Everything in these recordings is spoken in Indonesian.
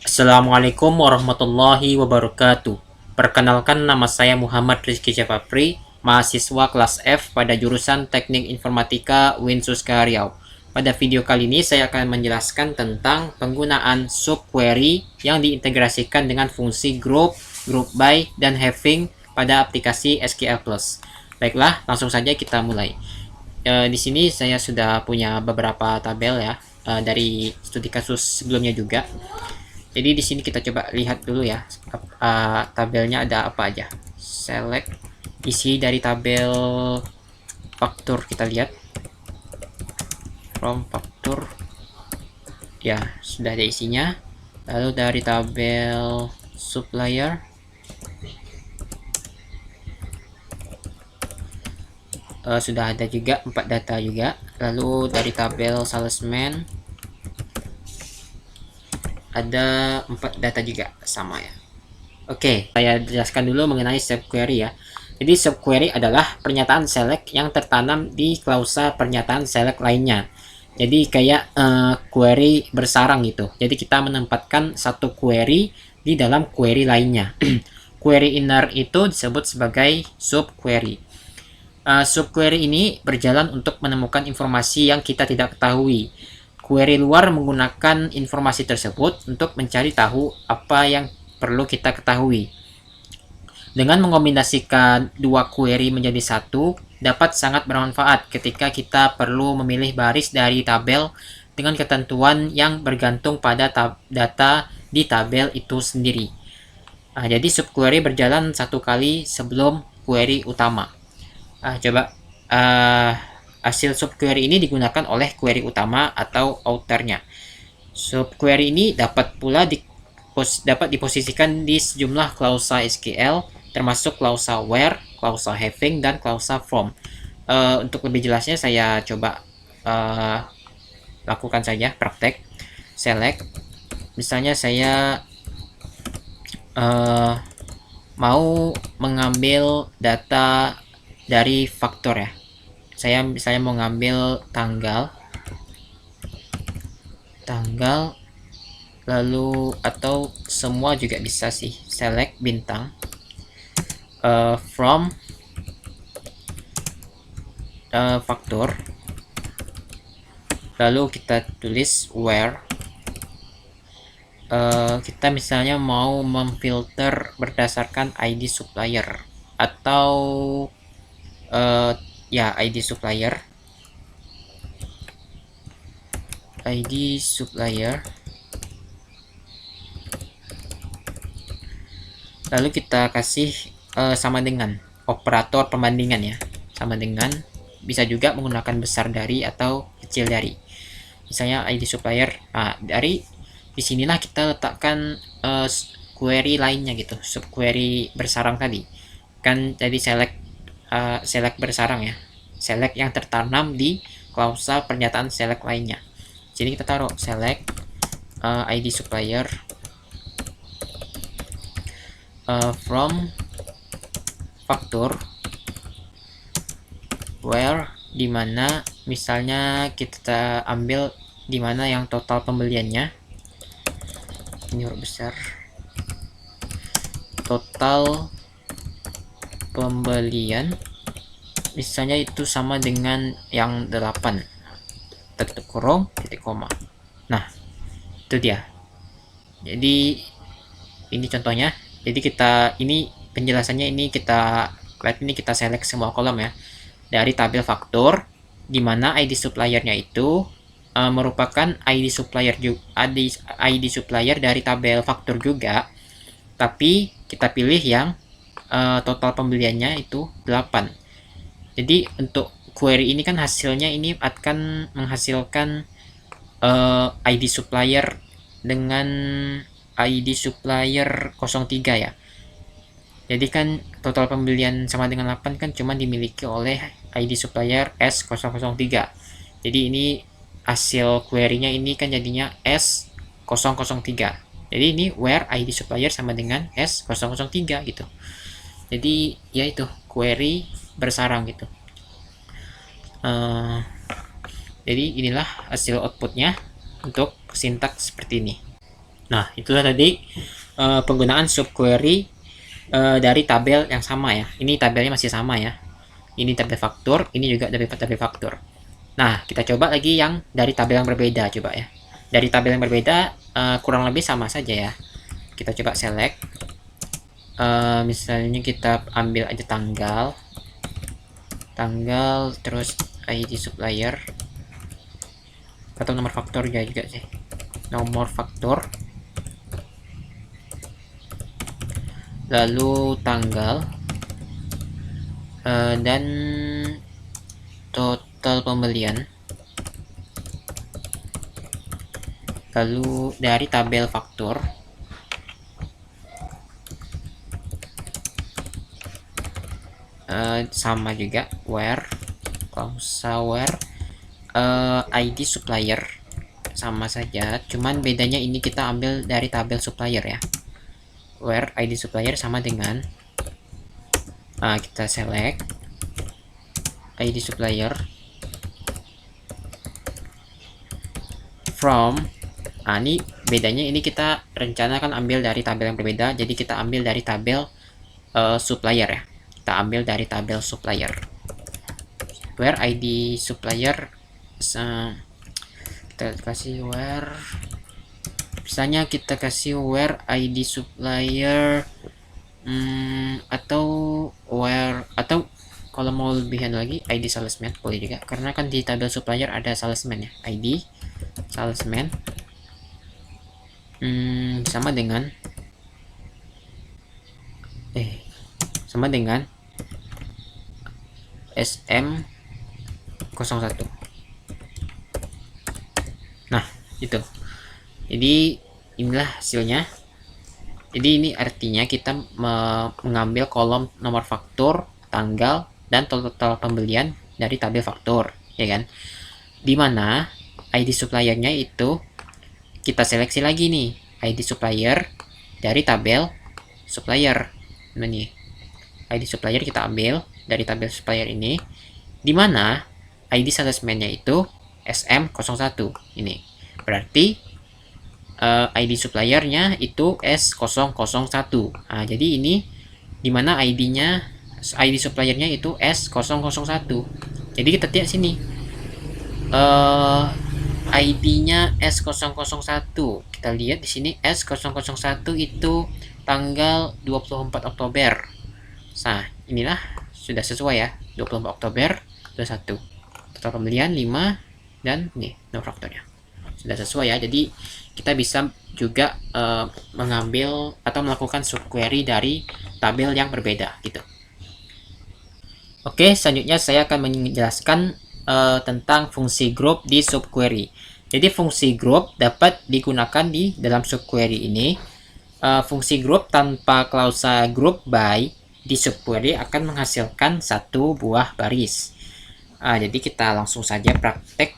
Assalamualaikum warahmatullahi wabarakatuh. Perkenalkan, nama saya Muhammad Rizky Japapri, mahasiswa kelas F pada jurusan Teknik Informatika Winsuska Riau. Pada video kali ini saya akan menjelaskan tentang penggunaan subquery yang diintegrasikan dengan fungsi group, group by, dan having pada aplikasi SQL Plus. Baiklah, langsung saja kita mulai. Di sini saya sudah punya beberapa tabel ya, dari studi kasus sebelumnya juga. Jadi di sini kita coba lihat dulu ya, tabelnya ada apa aja. Select isi dari tabel faktur, kita lihat from faktur ya, sudah ada isinya. Lalu dari tabel supplier sudah ada juga 4 data juga. Lalu dari tabel salesman ada 4 data juga, sama ya. Oke, saya jelaskan dulu mengenai subquery ya. Jadi subquery adalah pernyataan select yang tertanam di klausa pernyataan select lainnya. Jadi kayak query bersarang gitu. Jadi kita menempatkan satu query di dalam query lainnya. Query inner itu disebut sebagai subquery. Subquery ini berjalan untuk menemukan informasi yang kita tidak ketahui. Query luar menggunakan informasi tersebut untuk mencari tahu apa yang perlu kita ketahui. Dengan mengombinasikan dua query menjadi satu, dapat sangat bermanfaat ketika kita perlu memilih baris dari tabel dengan ketentuan yang bergantung pada data di tabel itu sendiri. Jadi subquery berjalan satu kali sebelum query utama. Coba hasil subquery ini digunakan oleh query utama atau outernya. Subquery ini dapat pula dapat diposisikan di sejumlah klausa SQL, termasuk klausa where, klausa having, dan klausa from. Untuk lebih jelasnya saya coba lakukan saja praktek. Select, misalnya saya mau mengambil data dari faktor ya. Saya misalnya mau ngambil tanggal lalu, atau semua juga bisa sih. Select bintang, from faktor, lalu kita tulis where. Kita misalnya mau memfilter berdasarkan ID supplier atau ya ID supplier. Lalu kita kasih sama dengan operator pembandingan ya, sama dengan, bisa juga menggunakan besar dari atau kecil dari. Misalnya ID supplier, dari disinilah kita letakkan query lainnya gitu, subquery bersarang tadi kan. Jadi select bersarang ya, select yang tertanam di klausa pernyataan select lainnya. Jadi kita taruh select ID supplier from faktor where, dimana misalnya kita ambil dimana yang total pembeliannya, ini huruf besar, total pembelian misalnya itu sama dengan yang 8, titik kurung, titik koma. Nah, itu dia. Jadi ini contohnya. Jadi ini penjelasannya, ini kita lihat, ini kita select semua kolom ya dari tabel faktor, dimana ID suppliernya itu merupakan ID supplier dari tabel faktor juga, tapi kita pilih yang total pembeliannya itu 8. Jadi untuk query ini kan hasilnya ini akan menghasilkan ID supplier dengan ID supplier 03 ya. Jadi kan total pembelian sama dengan 8 kan cuma dimiliki oleh ID supplier S003. Jadi ini hasil query-nya ini kan jadinya S003. Jadi ini where ID supplier sama dengan S003 gitu. Jadi ya itu query bersarang gitu. Jadi inilah hasil outputnya untuk sintaks seperti ini. Nah, itulah tadi penggunaan subquery dari tabel yang sama ya. Ini tabelnya masih sama ya. Ini tabel faktur, ini juga tabel faktur. Nah, kita coba lagi yang dari tabel yang berbeda coba ya. Dari tabel yang berbeda kurang lebih sama saja ya. Kita coba select. Misalnya kita ambil aja tanggal terus ID supplier atau nomor faktur ya juga sih. Nomor faktur. Lalu tanggal dan total pembelian. Lalu dari tabel faktur sama juga where klausa where ID supplier sama saja, cuman bedanya ini kita ambil dari tabel supplier ya. Where ID supplier sama dengan kita select ID supplier from. Ini bedanya, ini kita rencanakan ambil dari tabel yang berbeda, jadi kita ambil dari tabel supplier ya. Kita ambil dari tabel supplier. Where ID supplier kita kasih where, misalnya kita kasih where ID supplier atau where, atau kalau mau lebihan lagi ID salesman boleh juga, karena kan di tabel supplier ada salesman ya. ID salesman sama dengan SM01. Nah, itu. Jadi inilah hasilnya. Jadi ini artinya kita mengambil kolom nomor faktur, tanggal, dan total pembelian dari tabel faktur, ya kan? Dimana ID suppliernya itu kita seleksi lagi nih, ID supplier dari tabel supplier. Nah nih, ID supplier kita ambil dari tabel supplier ini, dimana ID salesman-nya itu SM01 ini. Berarti ID suppliernya itu S001. Nah, jadi ini dimana ID suppliernya itu S001. Jadi kita lihat sini ID-nya S001. Kita lihat di sini S001 itu tanggal 24 Oktober. Nah, inilah sudah sesuai ya. 24 Oktober 21. Total pembelian 5 dan nih nomor fakturnya. Sudah sesuai ya. Jadi kita bisa juga mengambil atau melakukan subquery dari tabel yang berbeda gitu. Oke, selanjutnya saya akan menjelaskan tentang fungsi group di subquery. Jadi fungsi group dapat digunakan di dalam subquery ini. Fungsi group tanpa klausa group by di subquery akan menghasilkan satu buah baris. Jadi kita langsung saja praktek.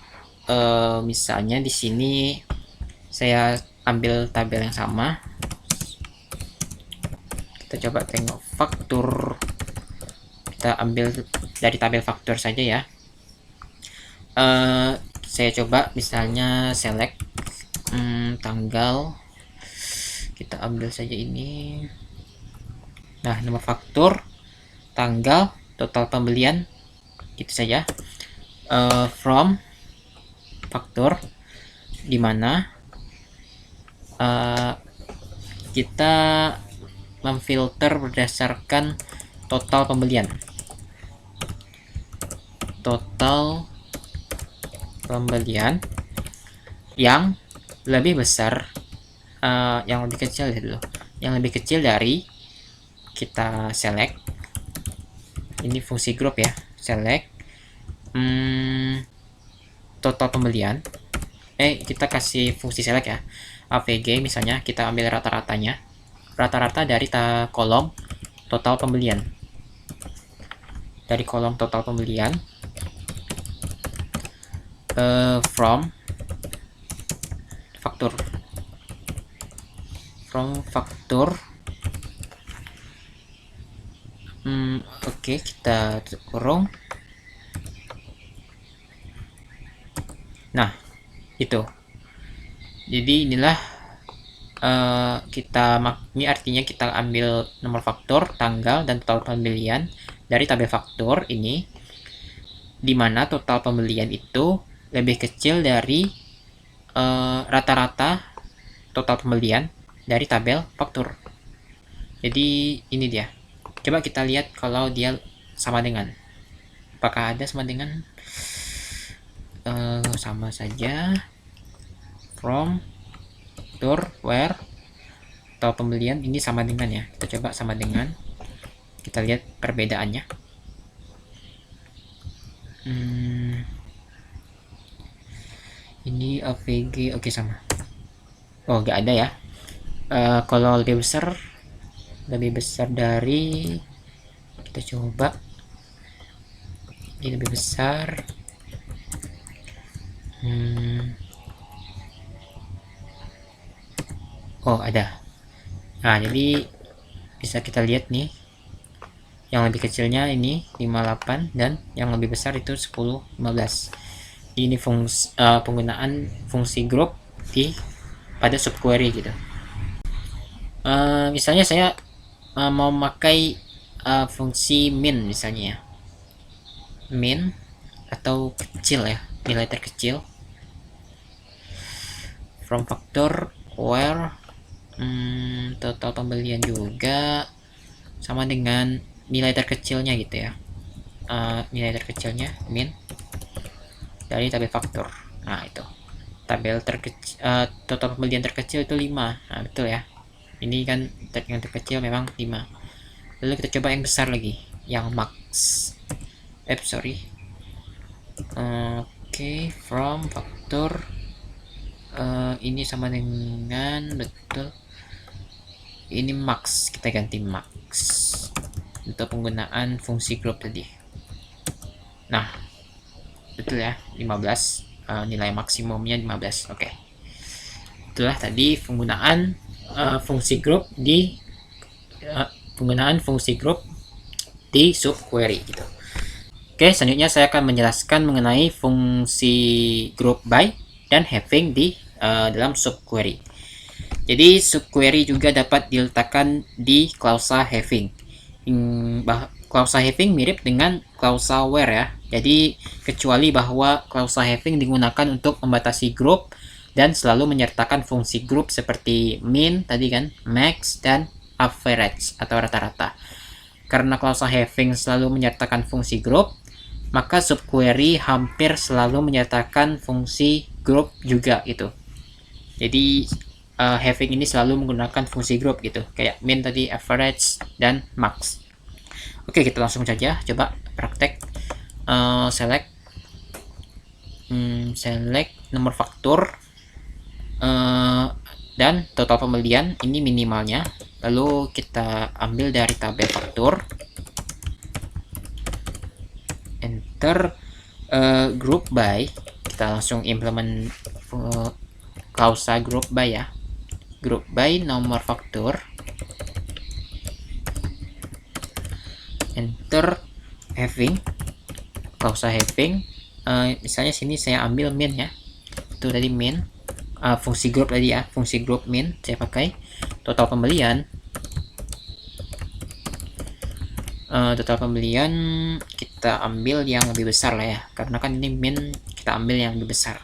Misalnya di sini saya ambil tabel yang sama. Kita coba tengok faktur. Kita ambil dari tabel faktur saja ya. Saya coba misalnya select tanggal. Kita ambil saja ini. Nah, nomor faktur, tanggal, total pembelian, gitu saja. From faktur, dimana kita memfilter berdasarkan total pembelian. Total pembelian yang lebih besar, yang lebih kecil dulu. Yang lebih kecil dari kita select. Ini fungsi grup ya. Select total pembelian. Kita kasih fungsi select ya. AVG misalnya kita ambil rata-ratanya. Rata-rata dari kolom total pembelian. Dari kolom total pembelian from faktur. From faktur. Oke, kita kurung. Nah, itu. Jadi inilah ini artinya kita ambil nomor faktor, tanggal, dan total pembelian dari tabel faktor ini, di mana total pembelian itu lebih kecil dari rata-rata total pembelian dari tabel faktur. Jadi ini dia. Coba kita lihat kalau dia sama dengan. Apakah ada sama dengan? Sama saja. From, faktur, where, total pembelian ini sama dengan ya. Kita coba sama dengan. Kita lihat perbedaannya. Ini AVG oke sama. Oh nggak ada ya. Kalau lebih besar dari, kita coba ini lebih besar. Oh ada. Nah jadi bisa kita lihat nih, yang lebih kecilnya ini 58 dan yang lebih besar itu 10, 15. Ini penggunaan fungsi group pada subquery gitu. Misalnya saya mau memakai fungsi min misalnya ya, min atau kecil ya, nilai terkecil, from factor, where, total pembelian juga sama dengan nilai terkecilnya gitu ya, nilai terkecilnya min dari tabel faktor. Nah itu tabel terkecil, total pembelian terkecil itu 5. Nah betul ya, ini kan yang terkecil memang 5. Lalu kita coba yang besar lagi, yang max. Oke, from faktor, ini sama dengan, betul, ini max, kita ganti max untuk penggunaan fungsi group tadi. Nah betul ya, 15, nilai maksimumnya 15. Oke, itulah tadi penggunaan fungsi group di subquery gitu. Oke, selanjutnya saya akan menjelaskan mengenai fungsi group by dan having di dalam subquery. Jadi subquery juga dapat diletakkan di klausa having. Klausa having mirip dengan klausa where ya. Jadi kecuali bahwa klausa having digunakan untuk membatasi grup dan selalu menyertakan fungsi grup seperti min tadi kan, max, dan average atau rata-rata. Karena klausa having selalu menyertakan fungsi grup, maka subquery hampir selalu menyertakan fungsi grup juga gitu. Jadi having ini selalu menggunakan fungsi grup gitu, kayak min tadi, average, dan max. Oke, kita langsung saja coba praktek. Select nomor faktur dan total pembelian, ini minimalnya. Lalu kita ambil dari tabel faktur, enter, group by, kita langsung implement klausa group by ya, group by nomor faktur, enter having, klausa having, misalnya sini saya ambil min ya, itu tadi min, fungsi grup tadi ya, fungsi grup min saya pakai. Total pembelian, kita ambil yang lebih besar lah ya, karena kan ini min, kita ambil yang lebih besar.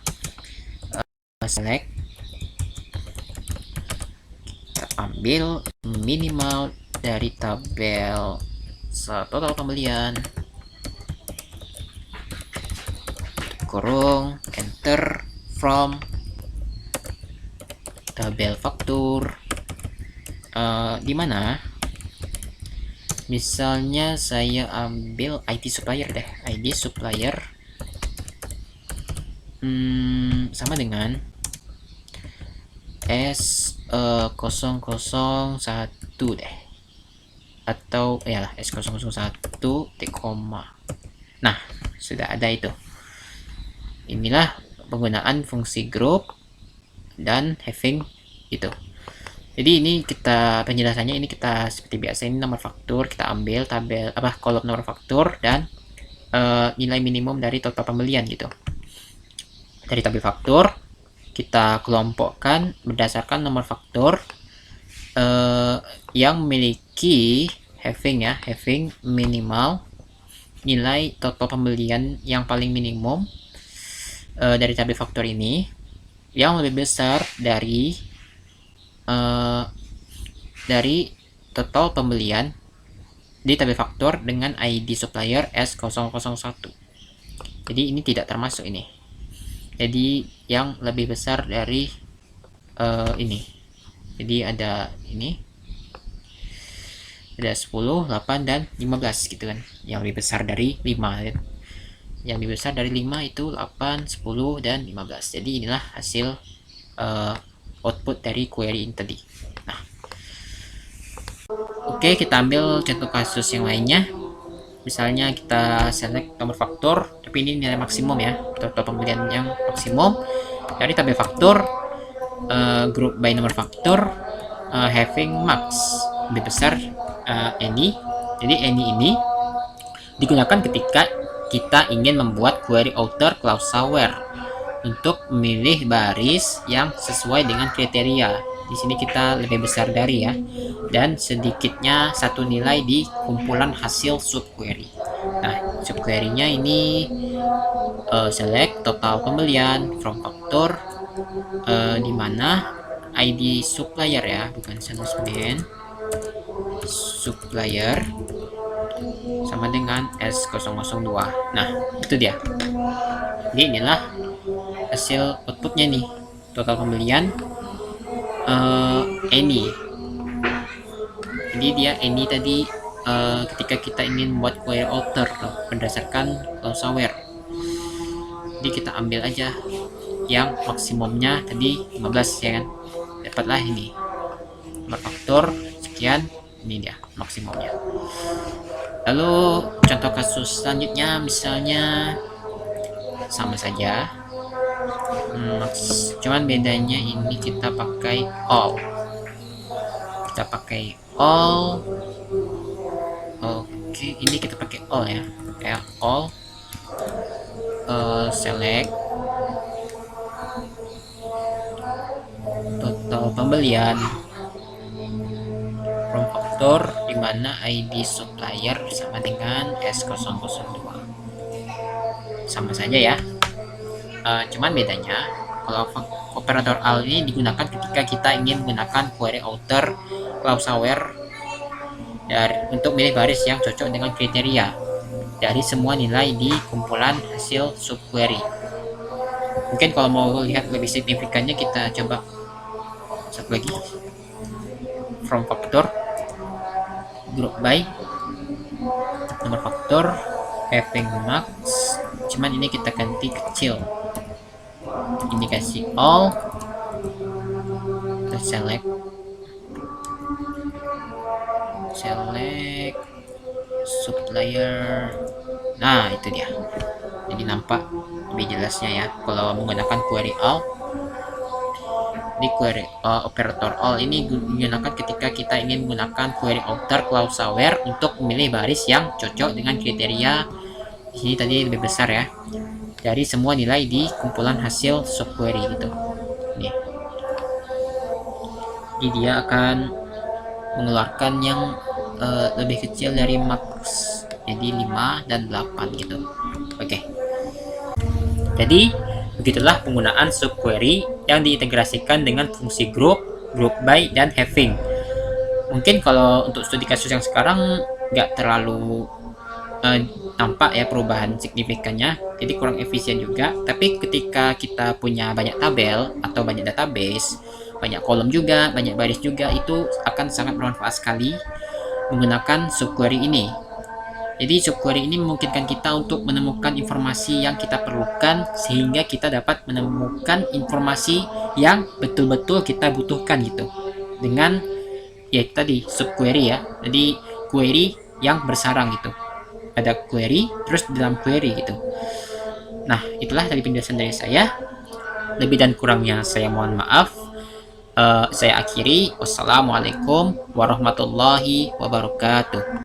Select, kita ambil minimal dari tabel total pembelian, kurung, enter, from tabel faktur, di mana misalnya saya ambil ID supplier deh, ID supplier sama dengan S001 deh, atau ya S001 koma. Nah sudah ada itu. Inilah penggunaan fungsi group dan having itu. Jadi ini kita penjelasannya, ini kita seperti biasa, ini nomor faktur, kita ambil tabel kolom nomor faktur dan nilai minimum dari total pembelian gitu. Dari tabel faktur kita kelompokkan berdasarkan nomor faktor yang memiliki having minimal nilai total pembelian yang paling minimum dari tabel faktor ini yang lebih besar dari total pembelian di tabel faktor dengan ID supplier S001. Jadi ini tidak termasuk ini. Jadi yang lebih besar dari ini. Jadi ada ini. Ada 10, 8, dan 15 gitu kan. Yang lebih besar dari 5 ya. Yang lebih besar dari 5 itu 8, 10, dan 15. Jadi inilah hasil output dari query ini tadi. Nah, oke, kita ambil contoh kasus yang lainnya. Misalnya kita select nomor faktor, tapi ini nilai maksimum ya, total pembelian yang maksimum dari tabel faktor, group by nomor faktor, having max lebih besar any. Jadi any ini digunakan ketika kita ingin membuat query outer klausa where untuk memilih baris yang sesuai dengan kriteria. Di sini kita lebih besar dari ya, dan sedikitnya satu nilai di kumpulan hasil subquery. Nah, subquery-nya ini select total pembelian from faktor, di mana ID supplier ya, bukan salesman, supplier sama dengan S002. Nah, itu dia. Jadi inilah hasil outputnya nih, total pembelian any. Jadi dia any tadi ketika kita ingin membuat query outer berdasarkan klausa where. Jadi kita ambil aja yang maksimumnya tadi 15 ya kan, dapatlah ini nomor faktor sekian, ini dia maksimumnya. Lalu contoh kasus selanjutnya misalnya sama saja, cuman bedanya ini kita pakai all. Oke, ini kita pakai all ya, kayak all select total pembelian from faktor di mana ID supplier sama dengan S002. Sama saja ya. Cuman bedanya kalau operator all ini digunakan ketika kita ingin menggunakan query outer klausa where untuk milih baris yang cocok dengan kriteria dari semua nilai di kumpulan hasil subquery. Mungkin kalau mau lihat lebih signifikannya kita coba satu lagi, from faktor, group by nomor faktor, having max, cuman ini kita ganti kecil, ini kasih all, kita select supplier. Nah, itu dia. Jadi nampak lebih jelasnya ya kalau menggunakan query all. Di query operator all ini digunakan ketika kita ingin menggunakan query outer klausa where untuk memilih baris yang cocok dengan kriteria. Di sini tadi lebih besar ya dari semua nilai di kumpulan hasil subquery gitu. Nih. Jadi dia akan mengeluarkan yang lebih kecil dari max, jadi 5 dan 8 gitu. Oke. Jadi begitulah penggunaan subquery yang diintegrasikan dengan fungsi group by, dan having. Mungkin kalau untuk studi kasus yang sekarang nggak terlalu nampak ya perubahan signifikannya, jadi kurang efisien juga. Tapi ketika kita punya banyak tabel atau banyak database, banyak kolom juga, banyak baris juga, itu akan sangat bermanfaat sekali menggunakan subquery ini. Jadi subquery ini memungkinkan kita untuk menemukan informasi yang kita perlukan sehingga kita dapat menemukan informasi yang betul-betul kita butuhkan gitu. Dengan ya tadi subquery ya. Jadi query yang bersarang gitu. Ada query terus dalam query gitu. Nah, itulah tadi penjelasan dari saya. Lebih dan kurangnya saya mohon maaf. Saya akhiri. Wassalamualaikum warahmatullahi wabarakatuh.